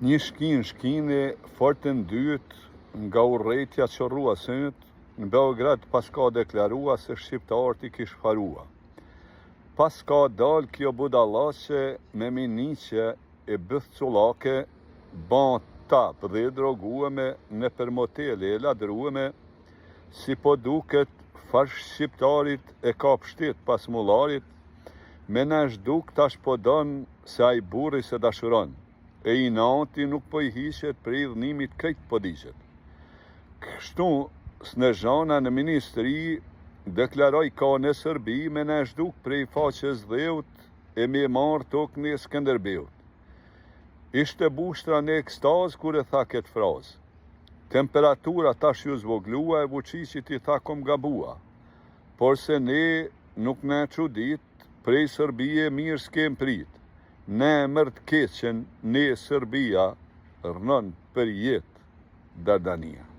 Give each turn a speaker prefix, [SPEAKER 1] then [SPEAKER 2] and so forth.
[SPEAKER 1] Një shkini fortën dytë nga urrëtia që rrua sënët, në Beograd pas ka deklarua se shqiptarët i kish harua. Pas ka dal kjo budallaqe me miniqe e bëthcullake, ban tap dhe drogueme në për motele e ladrueme, si po duket fash shqiptarit e ka pështit pas mullarit, me nash duk tash po don se ai burri se dashuron. E i nanti nuk po i hishet për i dhënimit krejt po dishet. Kështu, Snežana në ministri deklaroj ka në Sërbi me në shduk prej faqes dheut e me marë tok në Skënderbeut. Ishte bushtra në ekstaz kur e tha këtë frazë. Temperatura tash ju zvoglua e vuqishit i tha kom gabua, por se ne nuk ne çudit prej Sërbije mirë s'kem prit. Ne mërt keqen, ne Sërbia, rënon për jetë Dardania.